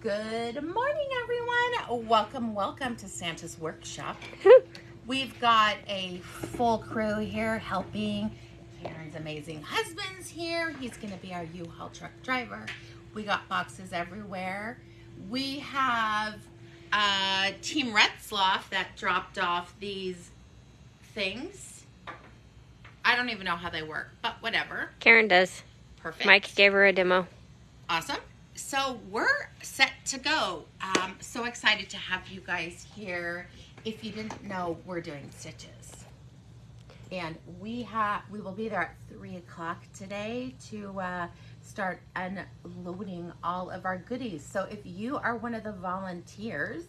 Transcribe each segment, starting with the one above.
Good morning, everyone. Welcome to Santa's workshop. We've got a full crew here helping. Karen's amazing husband's here. He's going to be our U-Haul truck driver. We got boxes everywhere. We have Team Retzloff that dropped off these things. I don't even know how they work, but whatever. Karen does. Perfect. Mike gave her a demo. Awesome. So we're set to go. So excited to have you guys here. If you didn't know, we're doing stitches. And we will be there at 3 o'clock today to start unloading all of our goodies. So if you are one of the volunteers,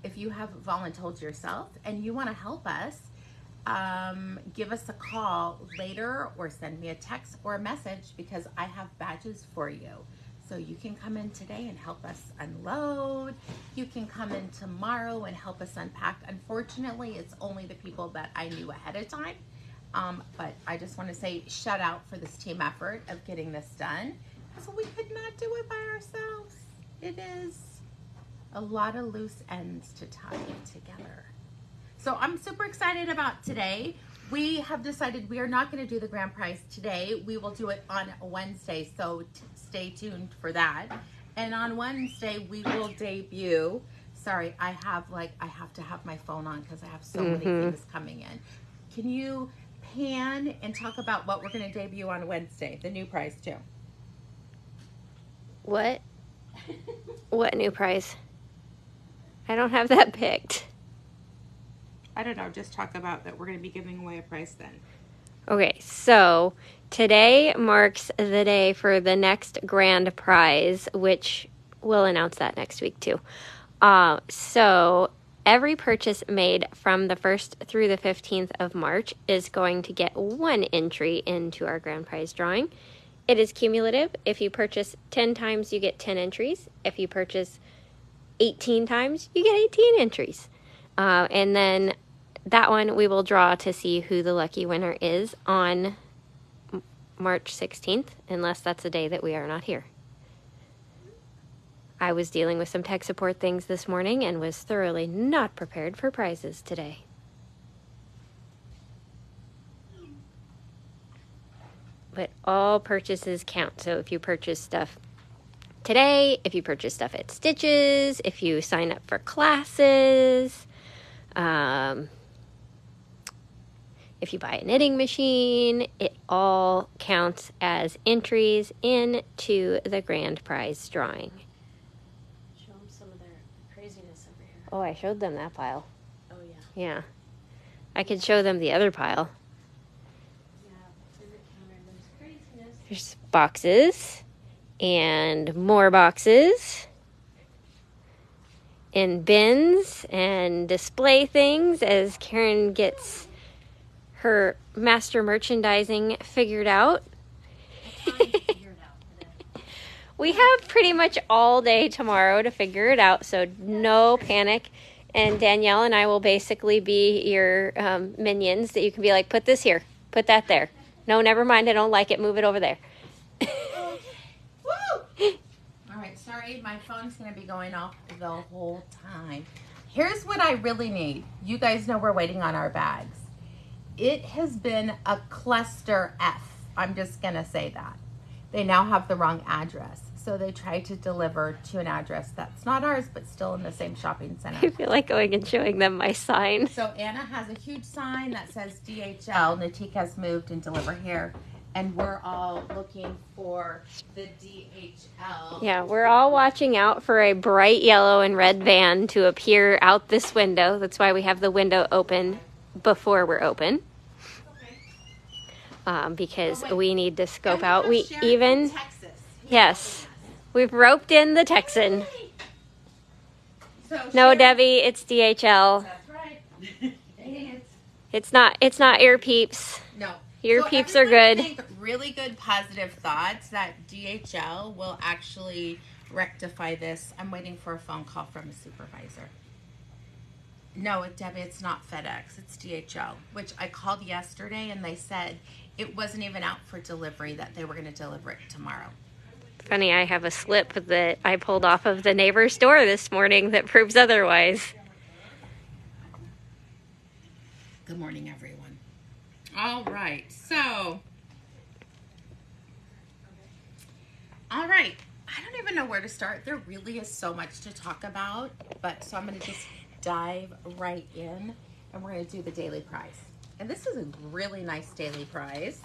if you have volunteered yourself and you want to help us, give us a call later or send me a text or a message because I have badges for you. So you can come in today and help us unload. You can come in tomorrow and help us unpack. Unfortunately, it's only the people that I knew ahead of time. But I just want to say shout out for this team effort of getting this done. So we could not do it by ourselves. It is a lot of loose ends to tie together. So I'm super excited about today. We have decided we are not going to do the grand prize today. We will do it on Wednesday, so stay tuned for that. And on Wednesday, we will debut. Sorry, I have to have my phone on because I have so many things coming in. Can you pan and talk about what we're going to debut on Wednesday? The new prize too. What? What new prize? I don't have that picked. I don't know, just talk about that we're going to be giving away a prize then. Okay, so today marks the day for the next grand prize, which we'll announce that next week too. So every purchase made from the 1st through the 15th of March is going to get 1 entry into our grand prize drawing. It is cumulative. If you purchase 10 times, you get 10 entries. If you purchase 18 times, you get 18 entries. And then that one we will draw to see who the lucky winner is on March 16th, unless that's a day that we are not here. I was dealing with some tech support things this morning and was thoroughly not prepared for prizes today. But all purchases count. So if you purchase stuff today, if you purchase stuff at Stitches, if you sign up for classes, if you buy a knitting machine, it all counts as entries into the grand prize drawing. Show them some of their craziness over here. Oh, I showed them that pile. Oh, yeah. Yeah. I could show them the other pile. Yeah, favorite counter, there's craziness. There's boxes and more boxes and bins and display things as Karen gets her master merchandising figured out. We have pretty much all day tomorrow to figure it out, so no panic. And Danielle and I will basically be your minions that you can be like, put this here, put that there. No, never mind, I don't like it, move it over there. Woo! All right, sorry, my phone's going to be going off the whole time. Here's what I really need. You guys know we're waiting on our bags. It has been a cluster F. I'm just going to say that. They now have the wrong address. So they tried to deliver to an address that's not ours, but still in the same shopping center. I feel like going and showing them my sign. So Anna has a huge sign that says DHL. Natik has moved and deliver here. And we're all looking for the DHL. Yeah, we're all watching out for a bright yellow and red van to appear out this window. That's why we have the window open before we're open. Because we need to scope out. We even, yes, we've roped in the Texan. No, Debbie, it's DHL. That's right. It's not ear peeps. No. Ear peeps are good. Think really good positive thoughts that DHL will actually rectify this. I'm waiting for a phone call from a supervisor. No, Debbie, it's not FedEx. It's DHL, which I called yesterday and they said it wasn't even out for delivery, that they were going to deliver it tomorrow. Funny, I have a slip that I pulled off of the neighbor's door this morning that proves otherwise. Good morning, everyone. All right, so, all right. I don't even know where to start. There really is so much to talk about, but so I'm going to just dive right in, and we're going to do the daily prize. And this is a really nice daily prize.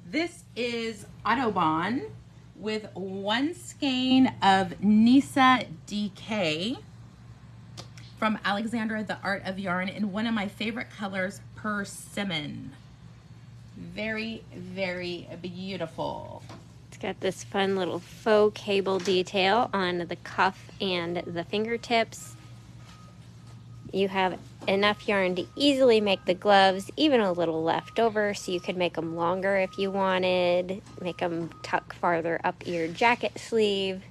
This is Autobahn with one skein of Nisa DK from Alexandra, the Art of Yarn, in one of my favorite colors, Persimmon. Very, very beautiful. It's got this fun little faux cable detail on the cuff and the fingertips. You have enough yarn to easily make the gloves, even a little left over, so you could make them longer if you wanted, make them tuck farther up your jacket sleeve.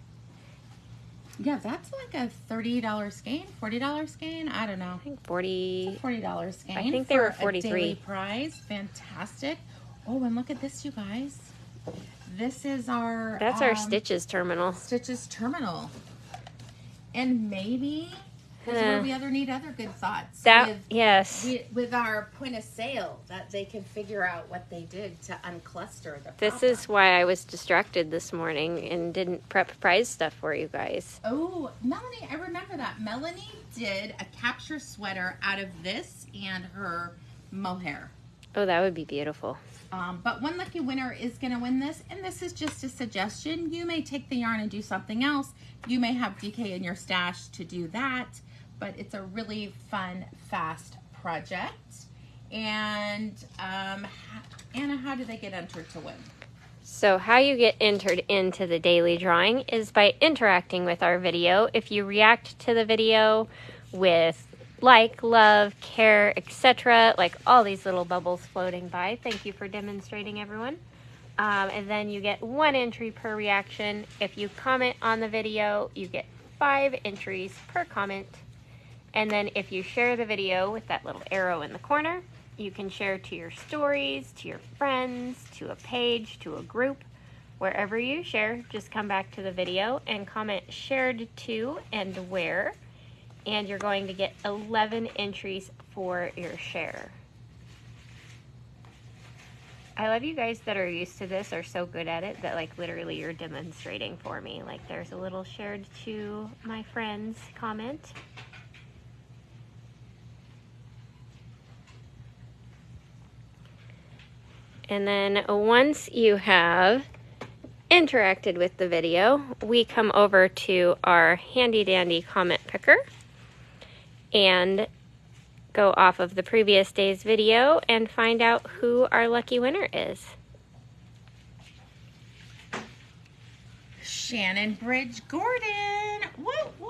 Yeah, that's like a $30 skein, $40 skein. I don't know. I think 40. $40 skein. I think they were 43. A daily prize. Fantastic. Oh, and look at this, you guys. This is our... That's our Stitches terminal. Stitches terminal. And maybe... That's where we need other good thoughts. Yes. With our point of sale, that they can figure out what they did to uncluster the This is why I was distracted this morning and didn't prep prize stuff for you guys. Oh, Melanie, I remember that. Melanie did a capture sweater out of this and her mohair. Oh, that would be beautiful. But one lucky winner is going to win this, and this is just a suggestion. You may take the yarn and do something else. You may have DK in your stash to do that. But it's a really fun, fast project. And Anna, how do they get entered to win? So how you get entered into the daily drawing is by interacting with our video. If you react to the video with like, love, care, etc., like all these little bubbles floating by. Thank you for demonstrating, everyone. And then you get 1 entry per reaction. If you comment on the video, you get 5 entries per comment. And then if you share the video with that little arrow in the corner, you can share to your stories, to your friends, to a page, to a group. Wherever you share, just come back to the video and comment shared to and where. And you're going to get 11 entries for your share. I love you guys that are used to this, are so good at it, that like literally you're demonstrating for me. Like there's a little shared to my friends comment. And then once you have interacted with the video, we come over to our handy dandy comment picker and go off of the previous day's video and find out who our lucky winner is. Shannon Bridge Gordon. Woo, woo.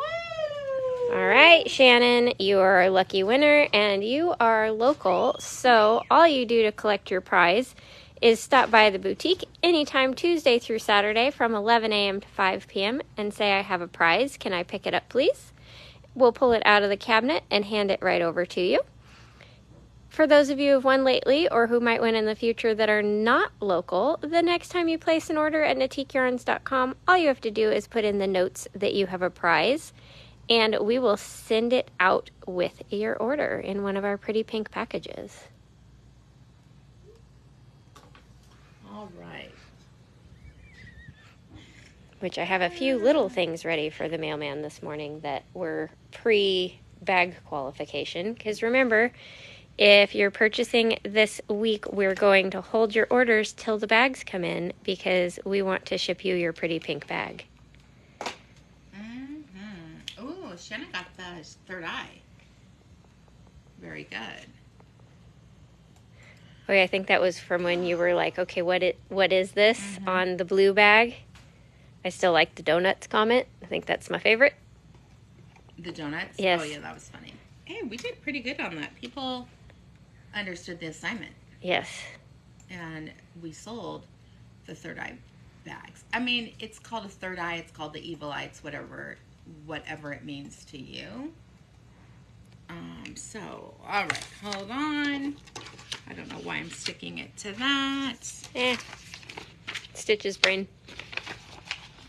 All right, Shannon, you are our lucky winner and you are local. So all you do to collect your prize is stop by the boutique anytime Tuesday through Saturday from 11 a.m. to 5 p.m. and say, I have a prize. Can I pick it up, please? We'll pull it out of the cabinet and hand it right over to you. For those of you who've won lately or who might win in the future that are not local, the next time you place an order at NatiqueYarns.com, all you have to do is put in the notes that you have a prize, and we will send it out with your order in one of our pretty pink packages. All right. Which I have a few little things ready for the mailman this morning that were pre-bag qualification. Because remember, if you're purchasing this week, we're going to hold your orders till the bags come in because we want to ship you your pretty pink bag. Oh, Shannon got the third eye. Very good. Okay, I think that was from when you were like, okay, what is this on the blue bag? I still like the donuts comment. I think that's my favorite. The donuts? Yes. Oh, yeah, that was funny. Hey, we did pretty good on that. People understood the assignment. Yes. And we sold the third eye bags. I mean, it's called a third eye. It's called the evil eye. It's whatever it means to you. So, all right, hold on. I don't know why I'm sticking it to that. Stitches brain.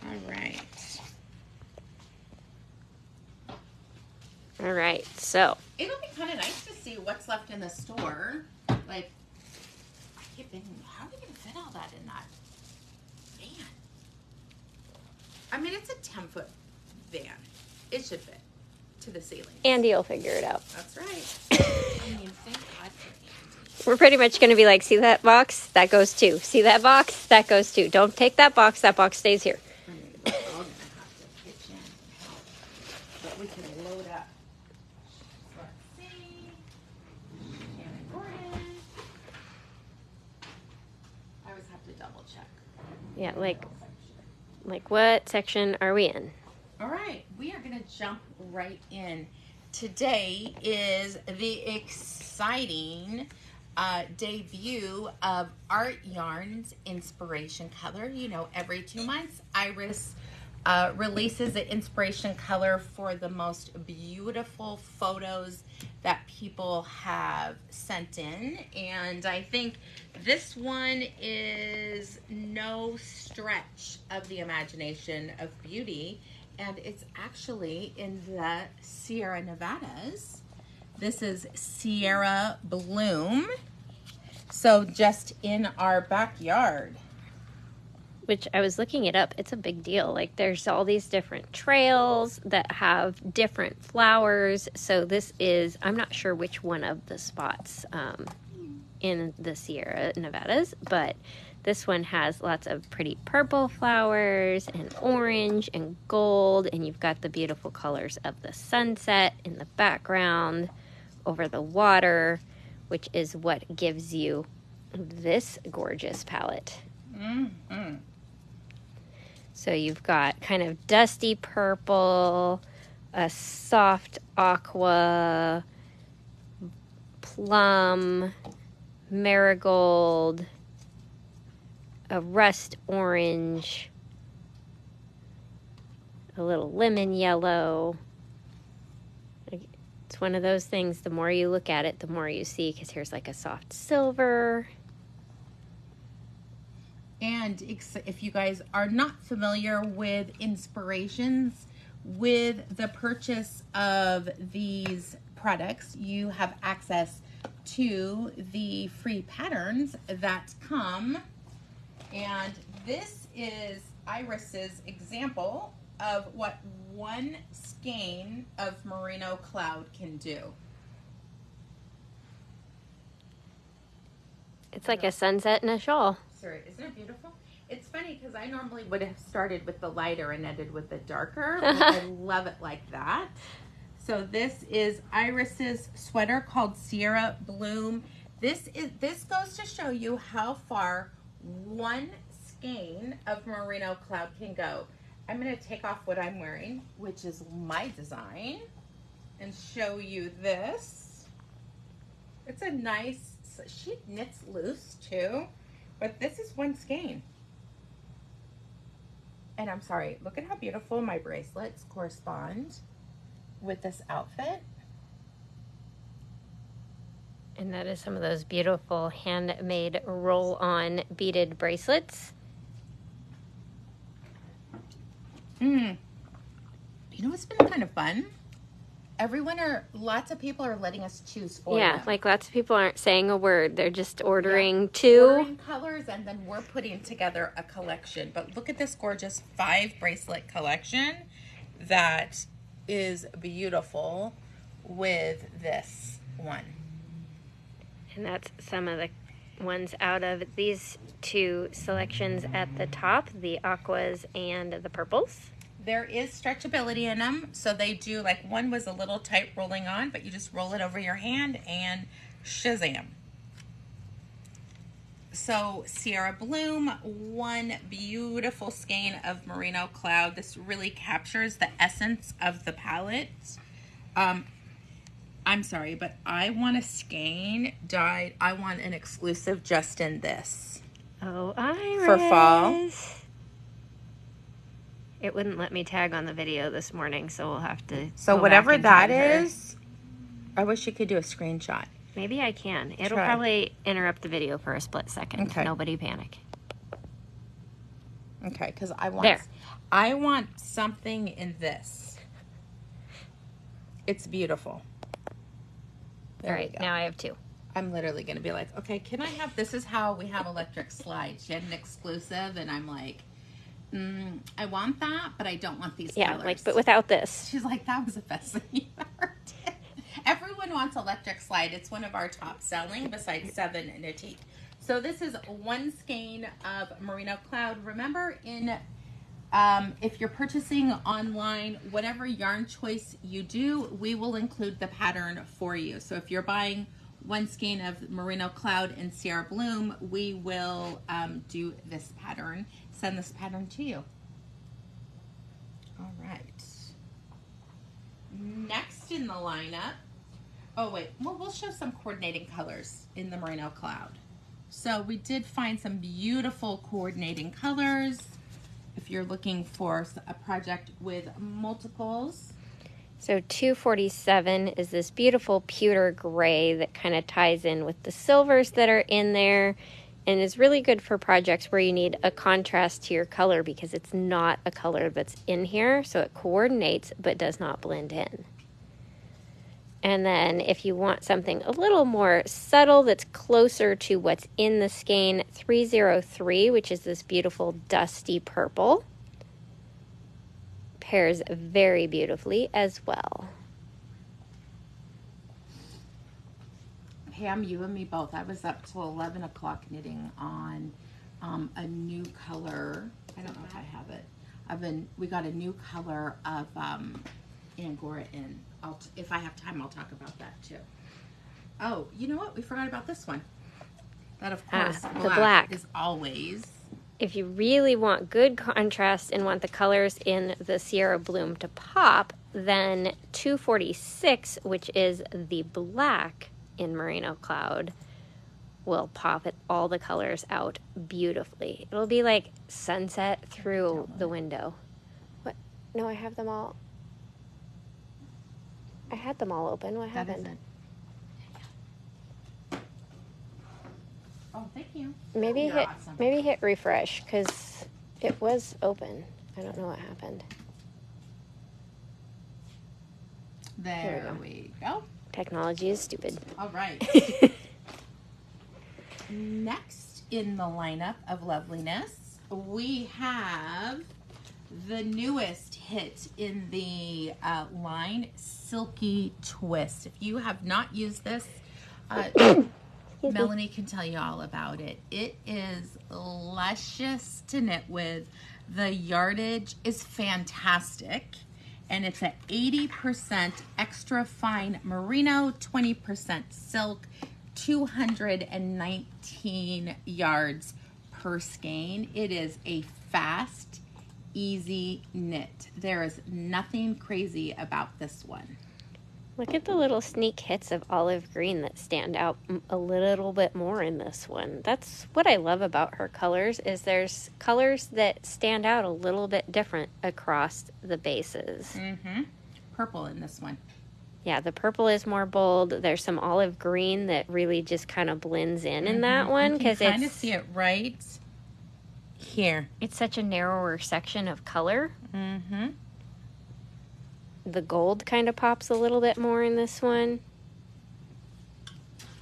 All right. All right, so It'll be kind of nice to see what's left in the store. Like, I keep thinking, how are they going to fit all that in that van? I mean, it's a 10-foot van. It should fit to the ceiling. Andy will figure it out. That's right. I mean, thank God for Andy. We're pretty much going to be like, see that box? That goes too. See that box? That goes too. Don't take that box. That box stays here. I mean, we're all going to have to pitch in and help. But we can load up. Let's see. And Gordon. I always have to double check. Yeah, like what section are we in? All right, we are going to jump right in. Today is the exciting debut of Artyarns Inspiration Color. You know, every 2 months, Iris releases an inspiration color for the most beautiful photos that people have sent in. And I think this one is no stretch of the imagination of beauty. And it's actually in the Sierra Nevadas. This is Sierra Bloom. So just in our backyard. Which I was looking it up. It's a big deal. Like there's all these different trails that have different flowers. So this is, I'm not sure which one of the spots in the Sierra Nevadas, but this one has lots of pretty purple flowers and orange and gold, and you've got the beautiful colors of the sunset in the background over the water, which is what gives you this gorgeous palette. Mm-hmm. So you've got kind of dusty purple, a soft aqua, plum, marigold, a rust orange, a little lemon yellow. It's one of those things, the more you look at it, the more you see, because here's like a soft silver. And if you guys are not familiar with Inspirations, with the purchase of these products, you have access to the free patterns that come. And this is Iris's example of what one skein of merino cloud can do. It's like a sunset in a shawl. Sorry, isn't it beautiful? It's funny because I normally would have started with the lighter and ended with the darker. But I love it like that. So this is Iris's sweater called Sierra Bloom. This goes to show you how far one skein of merino cloud can go. I'm going to take off what I'm wearing, which is my design, and show you this. It's a nice, she knits loose too, but this is one skein. And I'm sorry, look at how beautiful my bracelets correspond with this outfit. And that is some of those beautiful handmade roll-on beaded bracelets. You know what's been kind of fun? Lots of people are letting us choose for them. Like lots of people aren't saying a word. They're just ordering two. Ordering colors, and then we're putting together a collection. But look at this gorgeous 5 bracelet collection that is beautiful with this one. And that's some of the ones out of these 2 selections at the top, the aquas and the purples. There is stretchability in them, so they do, like one was a little tight rolling on, but you just roll it over your hand and shazam. So Sierra Bloom, one beautiful skein of merino cloud. This really captures the essence of the palette. I'm sorry, but I want a skein dyed. I want an exclusive just in this. Oh, Iris. For fall. It wouldn't let me tag on the video this morning, so we'll have to. So whatever that is, I wish you could do a screenshot. Maybe I can. It'll probably interrupt the video for a split second. Okay. Nobody panic. Okay, because There. I want something in this. It's beautiful. There All right, we go. now I have 2. I'm literally going to be like, okay, can I have, this is how we have electric slides. She had an exclusive, and I'm like, I want that, but I don't want these Yeah, colors. like, but without this. She's like, that was the best thing you ever did. Everyone wants electric slide. It's one of our top selling besides 7 and a teak. So this is 1 skein of Merino Cloud. Remember, if you're purchasing online, whatever yarn choice you do, we will include the pattern for you. So if you're buying 1 skein of Merino Cloud and Sierra Bloom, we will do this pattern, send this pattern to you. All right. Next in the lineup, oh wait, well, we'll show some coordinating colors in the Merino Cloud. So we did find some beautiful coordinating colors if you're looking for a project with multiples. So 247 is this beautiful pewter gray that kind of ties in with the silvers that are in there and is really good for projects where you need a contrast to your color because it's not a color that's in here, so it coordinates but does not blend in. And then if you want something a little more subtle that's closer to what's in the skein, 303, which is this beautiful dusty purple, pairs very beautifully as well. Pam, you and me both. I was up till 11 o'clock knitting on a new color. I don't know if I have it. We got a new color of Angora in. If I have time, I'll talk about that too. Oh, you know what? We forgot about this one. That, of course, the black is always. If you really want good contrast and want the colors in the Sierra Bloom to pop, then 246, which is the black in Merino Cloud, will pop all the colors out beautifully. It'll be like sunset through the window. What? No, I have them all. I had them all open. What happened? Oh, thank you. Maybe You're hit awesome. maybe hit refresh because it was open. I don't know what happened. There we go. Technology is stupid. All right. Next in the lineup of loveliness, we have the newest hit in the line, Silky Twist. If you have not used this, Melanie can tell you all about it. It is luscious to knit with. The yardage is fantastic. And it's at 80% extra fine merino, 20% silk, 219 yards per skein. It is a fast, easy knit. There is nothing crazy about this one. Look at the little sneak hits of olive green that stand out a little bit more in this one. That's what I love about her colors, is there's colors that stand out a little bit different across the bases. Mm-hmm. Purple in this one. Yeah, the purple is more bold. There's some olive green that really just kind of blends in that one. You can kind of see it right here. It's such a narrower section of color. Mm-hmm. The gold kind of pops a little bit more in this one.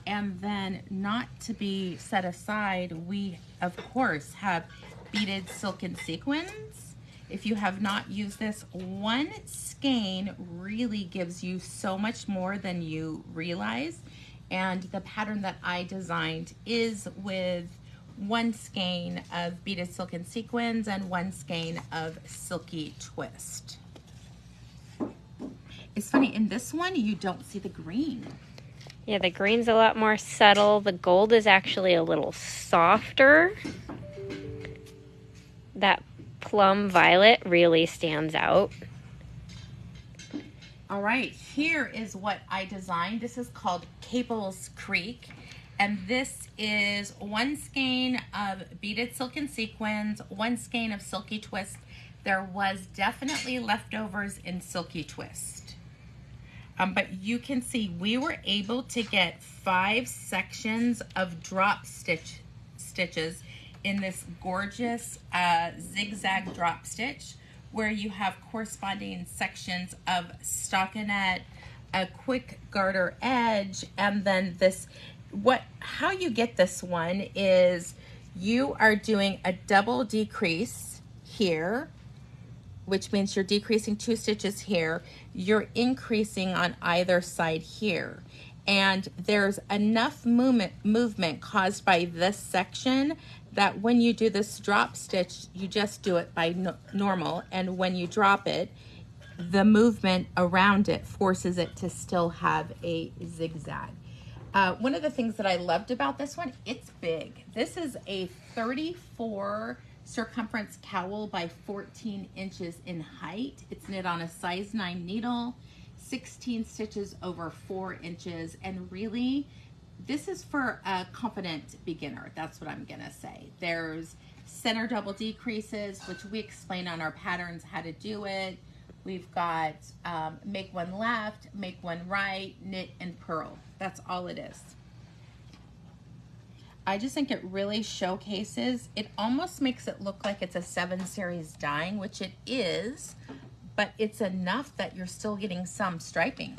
And then, not to be set aside, we of course have beaded silken sequins. If you have not used this, 1 skein really gives you so much more than you realize. And the pattern that I designed is with 1 skein of beaded silken sequins and 1 skein of Silky Twist. It's funny, in this one, you don't see the green. Yeah, the green's a lot more subtle. The gold is actually a little softer. That plum violet really stands out. All right, here is what I designed. This is called Caples Creek. And this is 1 skein of beaded silken sequins, 1 skein of Silky Twist. There was definitely leftovers in Silky Twist. But you can see we were able to get 5 sections of drop stitches in this gorgeous zigzag drop stitch where you have corresponding sections of stockinette, a quick garter edge, and then this. How you get this one is you are doing a double decrease here, which means you're decreasing 2 stitches here. You're increasing on either side here. And there's enough movement caused by this section that when you do this drop stitch, you just do it by normal. And when you drop it, the movement around it forces it to still have a zigzag. One of the things that I loved about this one, it's big. This is a 34 circumference cowl by 14 inches in height. It's knit on a size 9 needle, 16 stitches over 4 inches, and really this is for a confident beginner. That's what I'm gonna say. There's center double decreases, which we explain on our patterns how to do it. We've got make one left, make one right, knit and purl. That's all it is. I just think it really showcases, it almost makes it look like it's a 7 series dyeing, which it is, but it's enough that you're still getting some striping.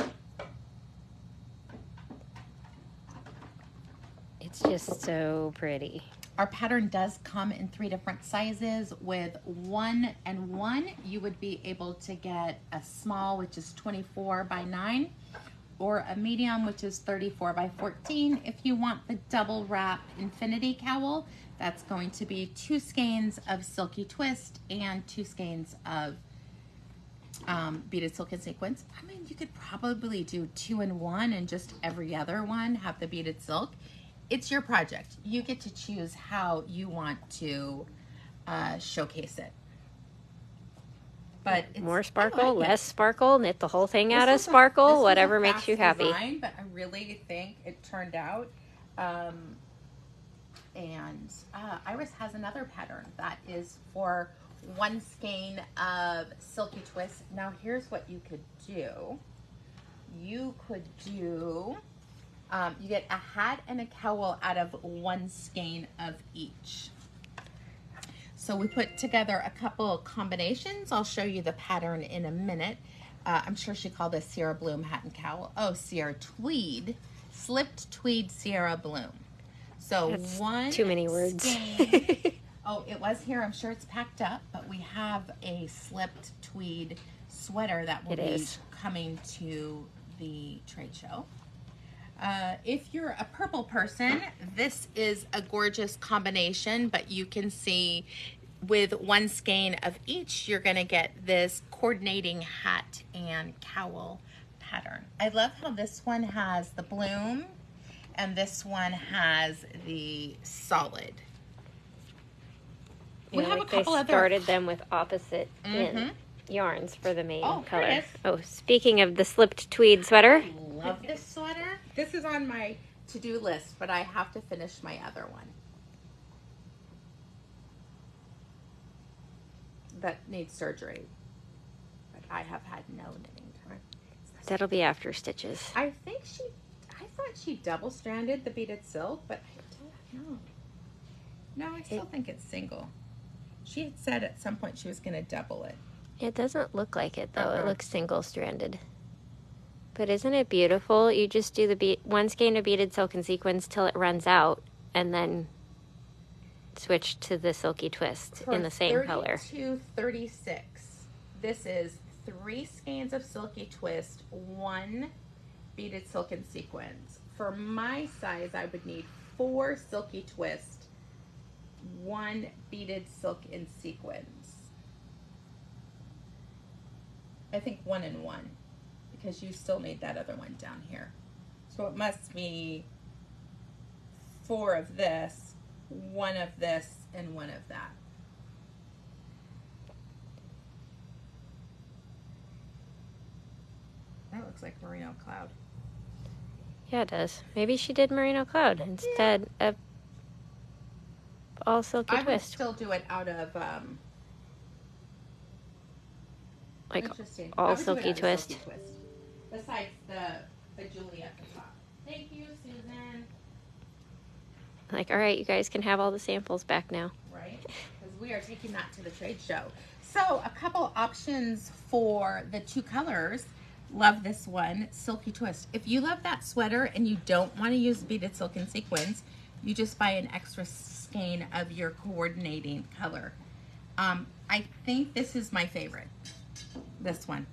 It's just so pretty. Our pattern does come in 3 different sizes. With 1 and 1, you would be able to get a small, which is 24 by 9, or a medium, which is 34 by 14. If you want the double wrap infinity cowl, that's going to be 2 skeins of silky twist and 2 skeins of beaded silk and sequins. I mean, you could probably do 2 and 1 and just every other one have the beaded silk. It's your project. You get to choose how you want to showcase it. But it's, more sparkle, like less sparkle, knit the whole thing out of sparkle, whatever makes you happy. Design, but I really think it turned out. Iris has another pattern that is for 1 skein of silky twist. Now here's what you could do. You could do, you get a hat and a cowl out of 1 skein of each. So we put together a couple combinations. I'll show you the pattern in a minute. I'm sure she called this Sierra Bloom hat and cowl. Oh, Sierra Tweed, slipped tweed Sierra Bloom. So that's 1 too many words. skein. Oh, it was here. I'm sure it's packed up, but we have a slipped tweed sweater that will be coming to the trade show. If you're a purple person, this is a gorgeous combination, but you can see with 1 skein of each, you're going to get this coordinating hat and cowl pattern. I love how this one has the bloom and this one has the solid. We have like a couple other. Started them with opposite in yarns for the main color. Oh, speaking of the slipped tweed sweater. I love this sweater. This is on my to-do list, but I have to finish my other one that needs surgery. But I have had no knitting time. That'll be after stitches. I thought she double-stranded the beaded silk, but I don't know. No, I still think it's single. She had said at some point she was going to double it. It doesn't look like it, though. It looks single-stranded. But isn't it beautiful? You just do the 1 skein of beaded silk and sequins till it runs out, and then switch to the silky twist in the same color. 32.36. This is 3 skeins of silky twist, 1 beaded silk and sequins. For my size, I would need 4 silky twist, 1 beaded silk and sequins. I think 1 and 1. Because you still need that other one down here. So it must be 4 of this, 1 of this, and 1 of that. That looks like Merino Cloud. Yeah, it does. Maybe she did Merino Cloud instead of all silky twist. I would still do it out of like all silky twist. Besides the Julie at the top. Thank you, Susan. Like, all right, you guys can have all the samples back now. Right? Because we are taking that to the trade show. So a couple options for the 2 colors. Love this one, Silky Twist. If you love that sweater and you don't want to use beaded silk and sequins, you just buy an extra skein of your coordinating color. I think this is my favorite, this one.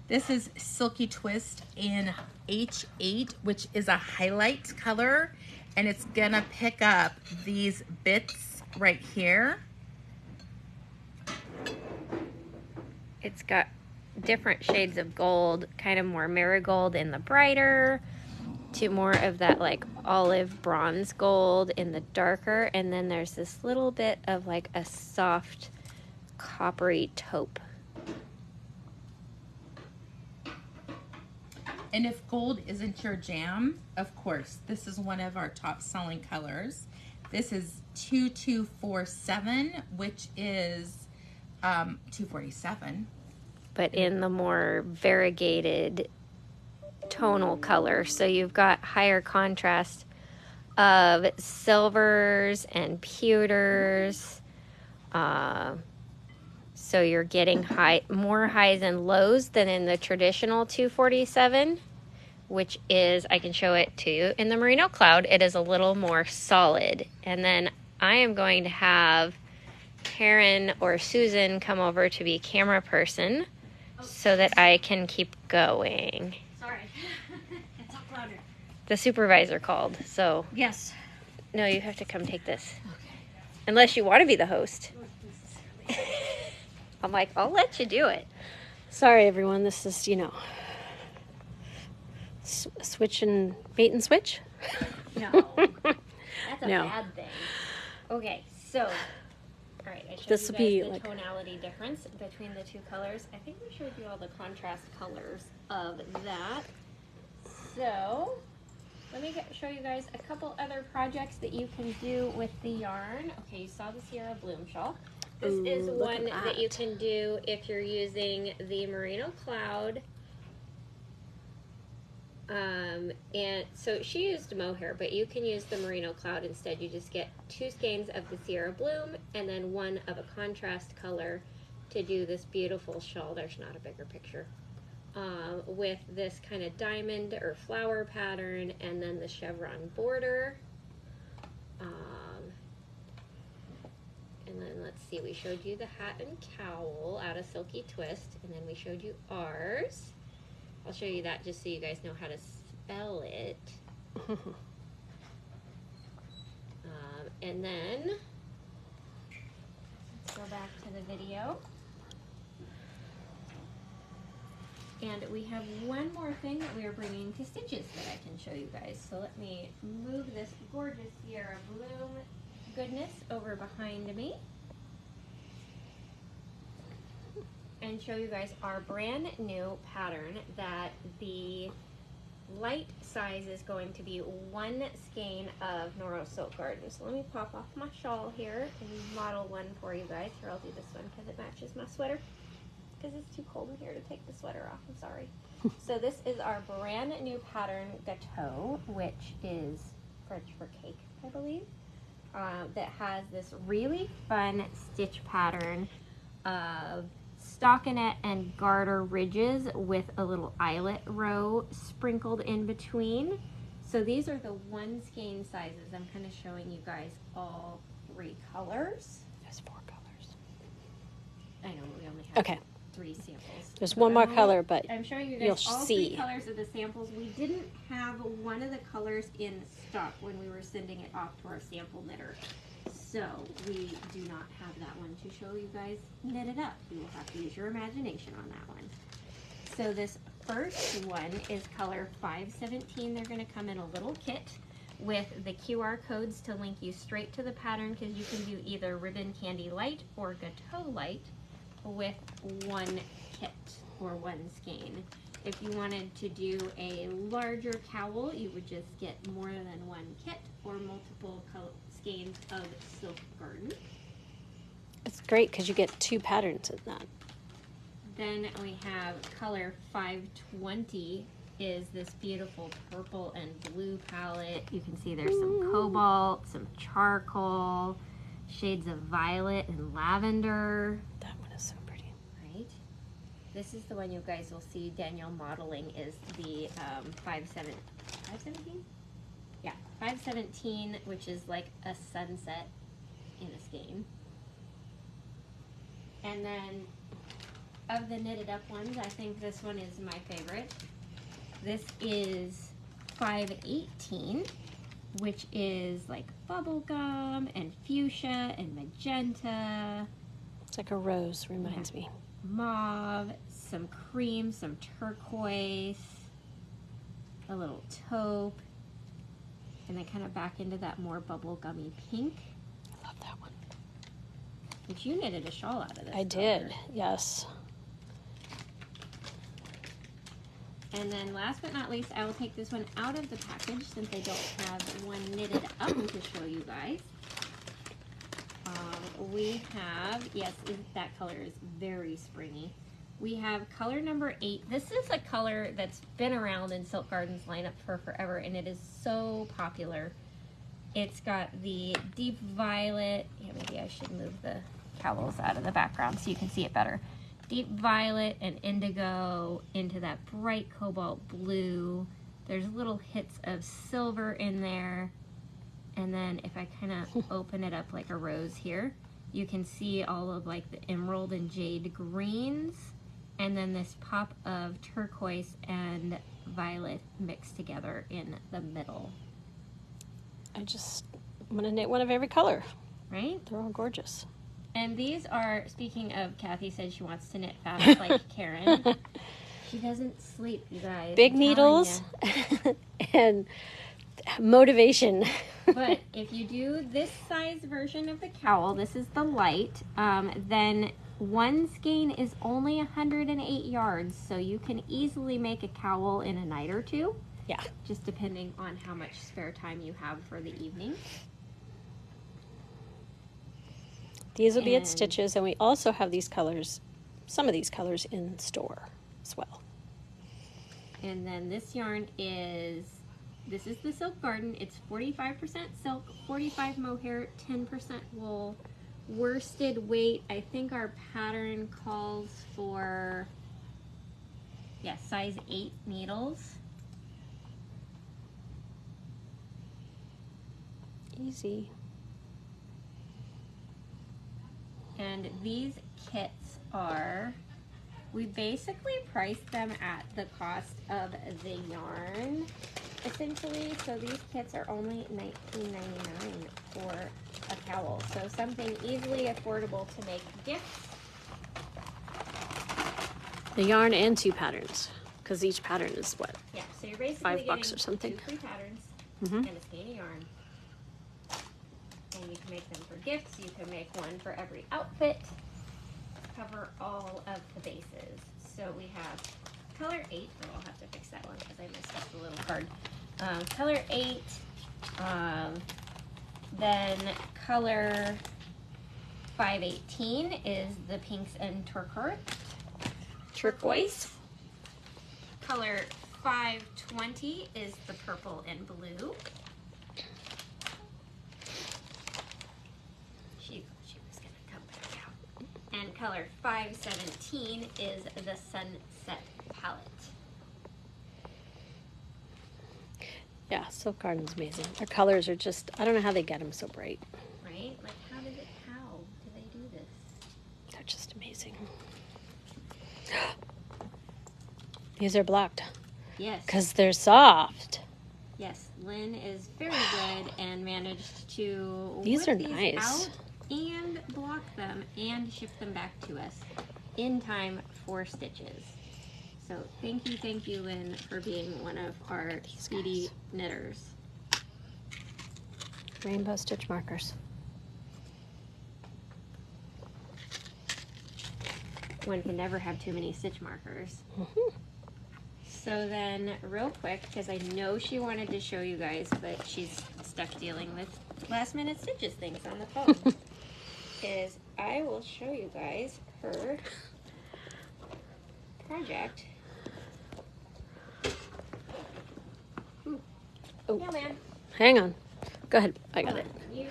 This is Silky Twist in H8, which is a highlight color, and it's gonna pick up these bits right here. It's got different shades of gold, kind of more marigold in the brighter, to more of that like olive bronze gold in the darker, and then there's this little bit of like a soft coppery taupe. And if gold isn't your jam, of course, this is one of our top selling colors. This is 2247, which is $247. But in the more variegated tonal color. So you've got higher contrast of silvers and pewters. So you're getting more highs and lows than in the traditional 247, which is, I can show it to you, in the Merino Cloud, it is a little more solid. And then I am going to have Karen or Susan come over to be camera person so that I can keep going. Sorry. Talk louder. The supervisor called, so Yes. no, you have to come take this. Okay. Unless you want to be the host. Not necessarily. I'm like, I'll let you do it. Sorry, everyone. This is, switch and bait and switch. No. That's a No. bad thing. Okay, so, all right, I showed This you will guys be the like- tonality difference between the 2 colors. I think we showed you all the contrast colors of that. So, let me show you guys a couple other projects that you can do with the yarn. Okay, you saw the Sierra Bloom shawl. This is Ooh, look one at that you that. can do if you're using the Merino Cloud. And so she used mohair, but you can use the Merino Cloud instead. You just get 2 skeins of the Sierra Bloom and then 1 of a contrast color to do this beautiful shawl. There's not a bigger picture. With this kind of diamond or flower pattern and then the chevron border. And then let's see, we showed you the hat and cowl out of Silky Twist, and then we showed you ours. I'll show you that just so you guys know how to spell it. And then, let's go back to the video. And we have one more thing that we are bringing to Stitches that I can show you guys. So let me move this gorgeous Sierra Bloom goodness over behind me and show you guys our brand new pattern that the light size is going to be 1 skein of Noro Silk Garden. So let me pop off my shawl here and model one for you guys. Here, I'll do this one because it matches my sweater, because it's too cold in here to take the sweater off. I'm sorry. So this is our brand new pattern, Gateau, which is French for cake, I believe. That has this really fun stitch pattern of stockinette and garter ridges with a little eyelet row sprinkled in between. So these are the 1 skein sizes. I'm kind of showing you guys all 3 colors. There's 4 colors. I know, we only have Okay. 3 samples. There's So one more I'm only- color, but I'm showing you you'll guys all see. 3 colors of the samples. We didn't have one of the colors in stock when we were sending it off to our sample knitter. So we do not have that one to show you guys knit it up. You will have to use your imagination on that one. So this first one is color 517. They're going to come in a little kit with the QR codes to link you straight to the pattern, because you can do either Ribbon Candy Light or Gateau Light with 1 kit or 1 skein. If you wanted to do a larger cowl, you would just get more than 1 kit or multiple skeins of Silk Garden. It's great because you get 2 patterns in that. Then we have color 520 is this beautiful purple and blue palette. You can see there's some cobalt, some charcoal, shades of violet and lavender. That one is so pretty. Right? This is the one you guys will see Danielle modeling is the 517? Yeah, 517, which is like a sunset in a skein. And then of the knitted up ones, I think this one is my favorite. This is 518, which is like bubblegum and fuchsia and magenta. It's like a rose, reminds me. Mauve, some cream, some turquoise, a little taupe, and then kind of back into that more bubblegummy pink. I love that one. Which you knitted a shawl out of this. I did, yes. And then last but not least, I will take this one out of the package since I don't have one knitted up to show you guys. We have, yes, that color is very springy. We have color number 8. This is a color that's been around in Silk Gardens lineup for forever, and it is so popular. It's got the deep violet, yeah, maybe I should move the cowls out of the background so you can see it better. Deep violet and indigo into that bright cobalt blue. There's little hits of silver in there. And then if I kind of open it up like a rose here, you can see all of like the emerald and jade greens. And then this pop of turquoise and violet mixed together in the middle. I'm going to knit one of every color. Right? They're all gorgeous. And these are, speaking of, Kathy said she wants to knit fast like Karen. She doesn't sleep, you guys. Big needles and motivation. But if you do this size version of the cowl, this is the light, then one skein is only 108 yards, so you can easily make a cowl in a night or two. Yeah. Just depending on how much spare time you have for the evening. These will be at Stitches, and we also have these colors, some of these colors in store as well. And then this yarn is, this is the Silk Garden. It's 45% silk, 45 mohair, 10% wool. Worsted weight, I think our pattern calls for, yeah, size 8 needles. Easy. And these kits are, we basically priced them at the cost of the yarn, essentially. So these kits are only $19.99 for a cowl. So something easily affordable to make gifts. The yarn and 2 patterns, because each pattern is what? Yeah, so you're basically $5 or something. 2 free patterns Mm-hmm. and a skein of yarn. And you can make them for gifts. You can make one for every outfit. Cover all of the bases. So we have color 8. Oh, I'll have to fix that one because I messed up the little card. Color 8. Then color 518 is the pinks and turquoise. Color 520 is the purple and blue. She was gonna come back out. And color 517 is the sunset palette. Yeah, Silk Garden's amazing. Their colors are just, I don't know how they get them so bright. Right? Like how do they do this? They're just amazing. These are blocked. Yes. Because they're soft. Yes, Lynn is very good and managed to These whip are nice. out and block them and ship them back to us in time for stitches. So thank you, Lynn, for being one of our speedy knitters. Rainbow stitch markers. One can never have too many stitch markers. Mm-hmm. So then, real quick, because I know she wanted to show you guys, but she's stuck dealing with last minute stitches things on the phone, is I will show you guys her project. Oh, Yeah, man. hang on. Go ahead. I got it. You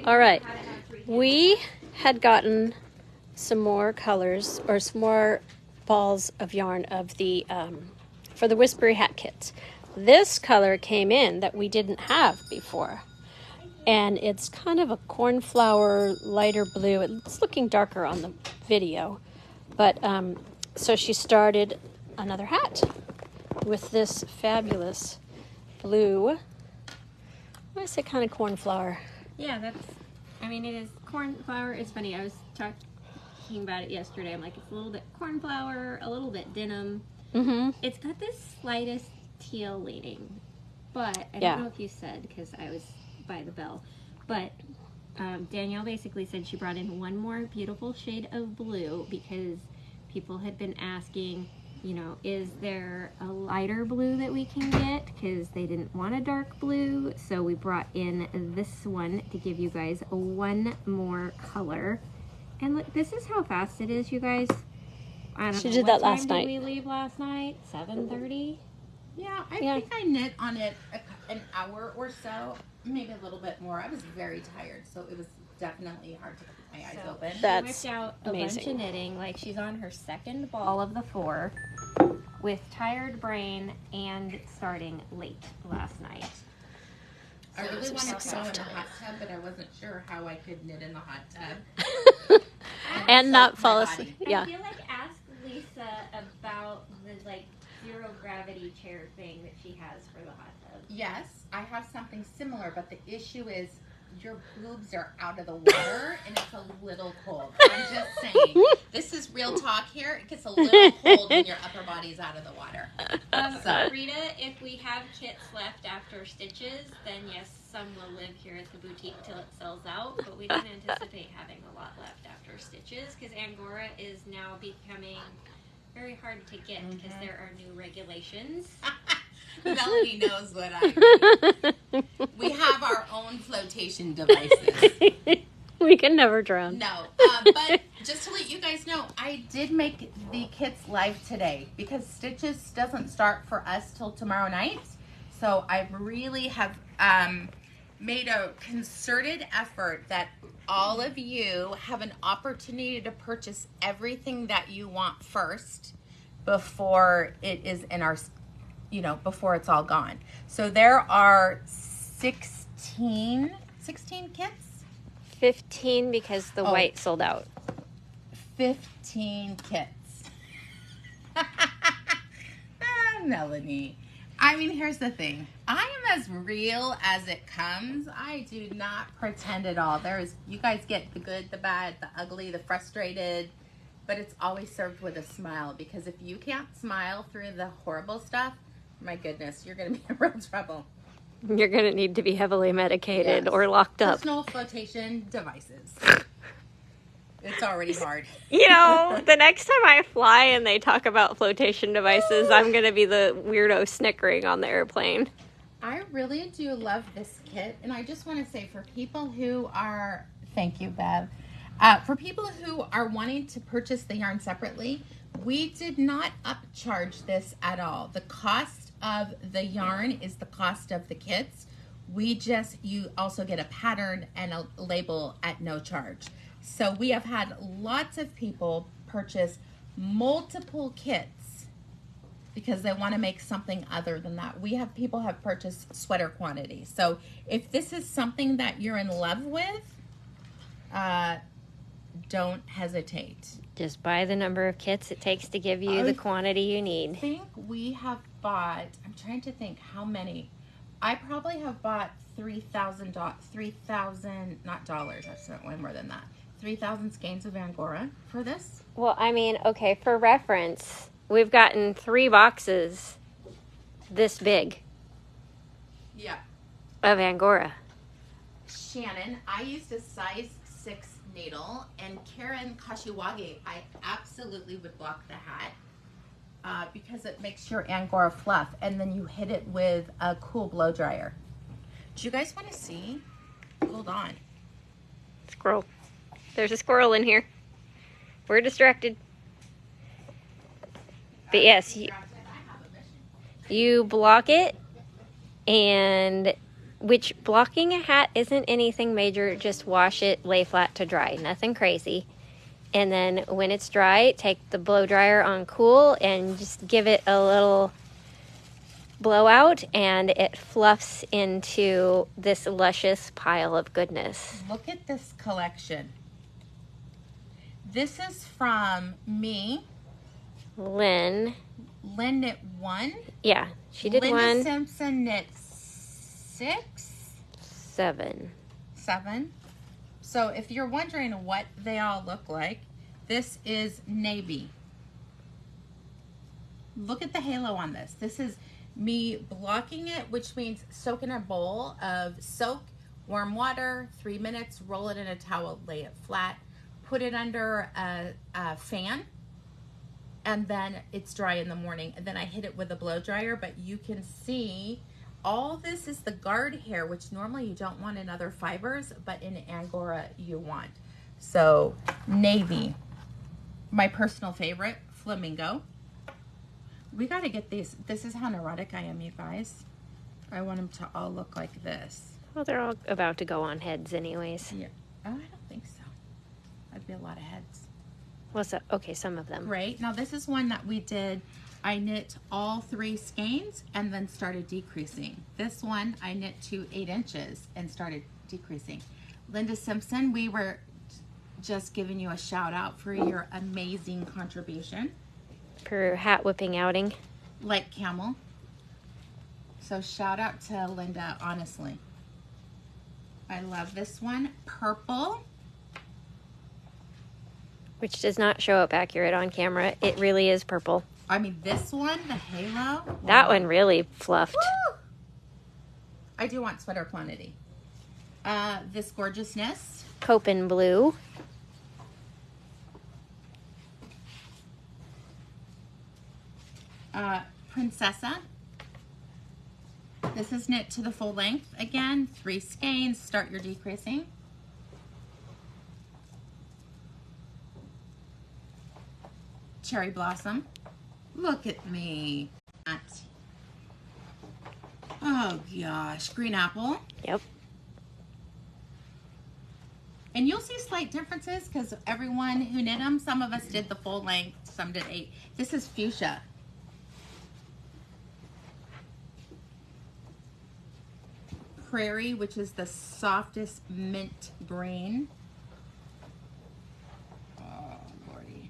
All right. gotta have 3 kids. We had gotten some more colors or some more balls of yarn of the for the Whispery Hat Kits. This color came in that we didn't have before, and it's kind of a cornflower lighter blue. It's looking darker on the video, but so she started another hat with this fabulous blue. I say kind of cornflower. Yeah, that's, I mean, it is cornflower. It's funny, I was talking about it yesterday. I'm like, it's a little bit cornflower, a little bit denim. Mm-hmm. It's got this slightest teal leaning, but I Yeah. don't know if you said, because I was by the bell, but Danielle basically said she brought in one more beautiful shade of blue because people had been asking, you know, is there a lighter blue that we can get? Because they didn't want a dark blue, so we brought in this one to give you guys one more color. And look, this is how fast it is, you guys. I don't She know, did what that last time night. did we leave last night? 7:30? Yeah, I Yeah. think I knit on it an hour or so, maybe a little bit more. I was very tired, so it was definitely hard to keep my eyes open. She That's whipped out a amazing. bunch of knitting, like she's on her second ball of the 4 with tired brain and starting late last night. I really Those are wanted so to go in soft. the hot tub, but I wasn't sure how I could knit in the hot tub. And not soak my fall body. asleep. Yeah. I feel like ask Lisa about the like 0 gravity chair thing that she has for the hot tub. Yes, I have something similar, but the issue is your boobs are out of the water and it's a little cold. I'm just saying. This is real talk here. It gets a little cold when your upper body's out of the water. So. Rita, if we have kits left after stitches, then yes, some will live here at the boutique till it sells out, but we don't anticipate having a lot left after stitches because Angora is now becoming very hard to get because there are new regulations. Melanie knows what I mean. We have our own flotation devices. We can never drown. No, but just to let you guys know, I did make the kits live today because stitches doesn't start for us till tomorrow night. So I really have made a concerted effort that all of you have an opportunity to purchase everything that you want first before it is in our, you know, before it's all gone. So there are 16 kits? 15 because the white sold out. 15 kits. Melanie. I mean, here's the thing. I am as real as it comes. I do not pretend at all. You guys get the good, the bad, the ugly, the frustrated, but it's always served with a smile because if you can't smile through the horrible stuff, my goodness, you're going to be in real trouble. You're going to need to be heavily medicated Yes. or locked up. Personal flotation devices. It's already hard. You know, the next time I fly and they talk about flotation devices, I'm going to be the weirdo snickering on the airplane. I really do love this kit, and I just want to say for people who are, thank you, Bev, for people who are wanting to purchase the yarn separately, we did not upcharge this at all. The cost of the yarn is the cost of the kits. You also get a pattern and a label at no charge. So we have had lots of people purchase multiple kits because they want to make something other than that. People have purchased sweater quantities. So if this is something that you're in love with, don't hesitate. Just buy the number of kits it takes to give you the quantity you I need. think we have bought, I'm trying to think how many. I probably have bought 3,000, not dollars, I've spent way more than that. 3,000 skeins of Angora for this. Well, I mean, okay, for reference, we've gotten 3 boxes this big Yeah. of Angora. Shannon, I used a size 6 needle, and Karen Kashiwagi, I absolutely would block the hat because it makes your Angora fluff, and then you hit it with a cool blow dryer. Do you guys want to see? Hold on. Squirrel. There's a squirrel in here. We're distracted. But yes, you block it and which blocking a hat isn't anything major. Just wash it, lay flat to dry, nothing crazy. And then when it's dry, take the blow dryer on cool and just give it a little blowout, and it fluffs into this luscious pile of goodness. Look at this collection. This is from me. Lynn knit one. Yeah, she did Linda one. Simpson knit 6. 7. So if you're wondering what they all look like, this is navy. Look at the halo on this. This is me blocking it, which means soak in a bowl of soak, warm water, 3 minutes, roll it in a towel, lay it flat, put it under a fan, and then it's dry in the morning. And then I hit it with a blow dryer, but you can see all this is the guard hair, which normally you don't want in other fibers, but in Angora you want. So navy, my personal favorite, flamingo. We got to get these. This is how neurotic I am, you guys. I want them to all look like this. Well, they're all about to go on heads anyways. Yeah. Oh, I don't think so. That'd be a lot of heads. Well, so, okay, some of them. Right. Now this is one that we did. I knit all 3 skeins and then started decreasing. This one I knit to 8 inches and started decreasing. Linda Simpson, we were just giving you a shout out for your amazing contribution. For hat whipping outing. Like camel. So shout out to Linda, honestly. I love this one. Purple. Which does not show up accurate on camera. It really is purple. I mean, this one, the halo. That one really fluffed. Woo! I do want sweater quantity. This gorgeousness. Copen blue. Princessa. This is knit to the full length. Again, 3 skeins. Start your decreasing. Cherry Blossom. Look at me. Oh gosh. Green Apple. Yep. And you'll see slight differences because everyone who knit them, some of us did the full length, some did 8. This is fuchsia. Prairie, which is the softest mint green. Oh, Lordy.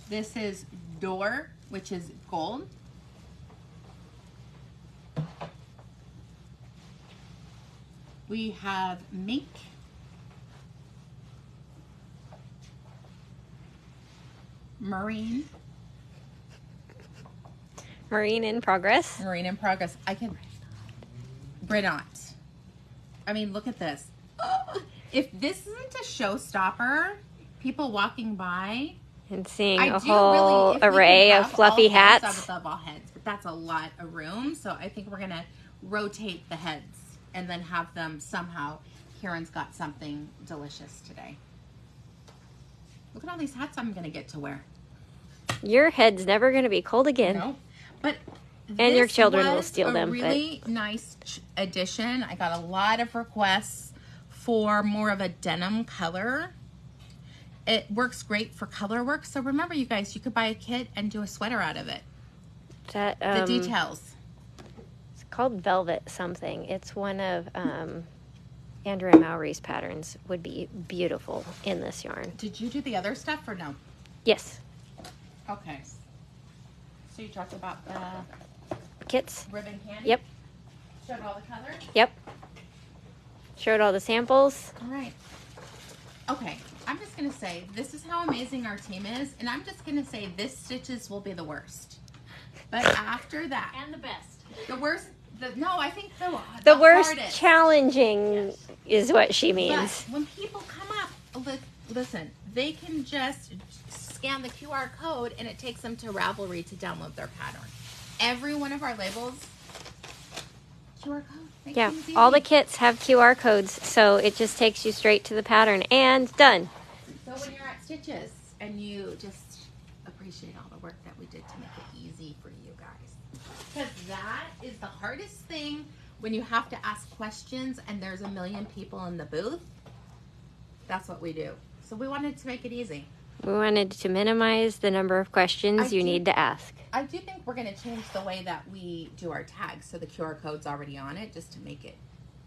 This is Door, which is gold. We have Mink. Marine. Marine in progress. Marine in progress. I can. Bridont. I mean, look at this. If this isn't a showstopper, people walking by. And seeing I a do whole really, array of fluffy hats. I would love all heads, but that's a lot of room. So I think we're going to rotate the heads and then have them somehow. Kieran's got something delicious today. Look at all these hats I'm going to get to wear. Your head's never going to be cold again. Nope. But And your this children will was steal them, a really nice addition. I got a lot of requests for more of a denim color. It works great for color work. So remember, you guys, you could buy a kit and do a sweater out of it. That The details. It's called velvet something. It's one of Andrea Mowry's patterns. Would be beautiful in this yarn. Did you do the other stuff or no? Yes. Okay. So you talked about the Kits. ribbon candy? Yep. Showed all the colors? Yep. Showed all the samples. All right. Okay. I'm just going to say, this is how amazing our team is. And I'm just going to say this stitches will be the worst. But after that. And the best. The worst. No, I think The worst hardest. challenging is what she means. But when people come up, listen, they can just scan the QR code and it takes them to Ravelry to download their pattern. Every one of our labels, QR code. Makes Yeah, things all the easy. kits have QR codes, so it just takes you straight to the pattern and done. So when you're at Stitches and you just appreciate all the work that we did to make it easy for you guys. Because that is the hardest thing when you have to ask questions and there's a million people in the booth. That's what we do. So we wanted to make it easy. We wanted to minimize the number of questions you need to ask. I do think we're going to change the way that we do our tags so the QR code's already on it just to make it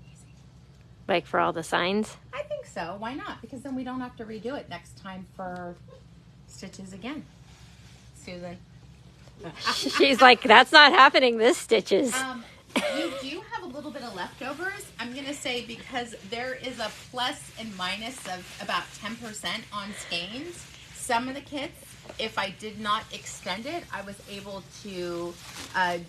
easy. Like for all the signs? I think so. Why not? Because then we don't have to redo it next time for stitches again. Susan. She's like, that's not happening this stitches. You do have a little bit of leftovers. I'm going to say because there is a plus and minus of about 10% on skeins. Some of the kits, if I did not extend it, I was able to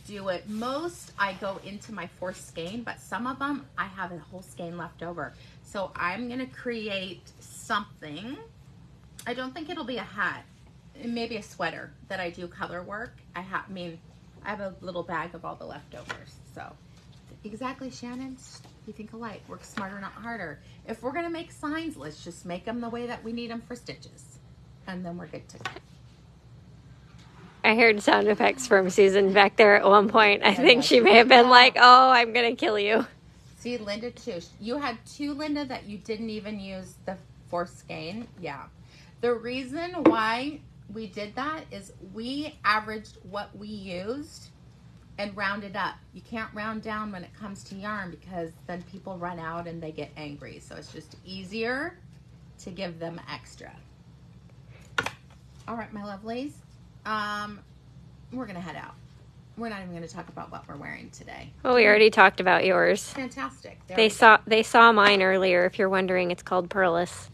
do it. Most, I go into my fourth skein, but some of them, I have a whole skein left over. So I'm going to create something. I don't think it'll be a hat. Maybe a sweater that I do color work. I have a little bag of all the leftovers. So exactly, Shannon, we think alike. Work smarter, not harder. If we're going to make signs, let's just make them the way that we need them for stitches. And then we're good to go. I heard sound effects from Susan back there at one point. I think she may have been like, oh, I'm going to kill you. See, Linda too. You had two, Linda, that you didn't even use the fourth skein. Yeah. The reason why we did that is we averaged what we used and rounded up. You can't round down when it comes to yarn because then people run out and they get angry. So it's just easier to give them extra. All right, my lovelies. We're going to head out. We're not even going to talk about what we're wearing today. Well, we already talked about yours. Fantastic. They saw mine earlier. If you're wondering, it's called Pearless.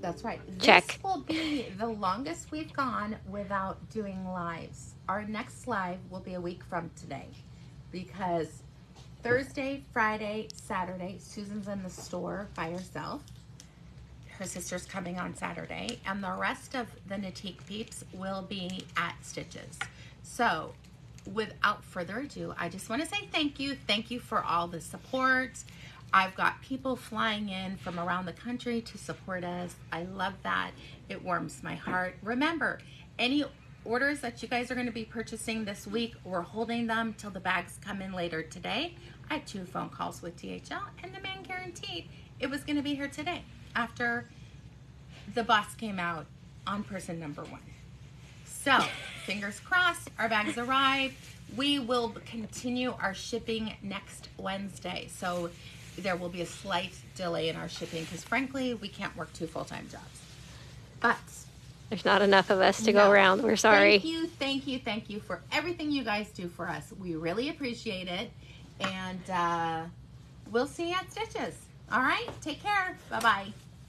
That's right. Check. This will be the longest we've gone without doing lives. Our next live will be a week from today because Thursday, Friday, Saturday, Susan's in the store by herself. Her sister's coming on Saturday, and the rest of the Natique peeps will be at Stitches. So without further ado, I just want to say thank you. Thank you for all the support. I've got people flying in from around the country to support us. I love that. It warms my heart. Remember, any orders that you guys are going to be purchasing this week, we're holding them till the bags come in later today. I had 2 phone calls with DHL, and the man guaranteed it was going to be here today after the boss came out on person number 1. So, fingers crossed, our bags arrive. We will continue our shipping next Wednesday. So, there will be a slight delay in our shipping because frankly, we can't work 2 full-time jobs. But there's not enough of us to go around. We're sorry. Thank you for everything you guys do for us. We really appreciate it. And we'll see you at Stitches. All right, take care. Bye-bye.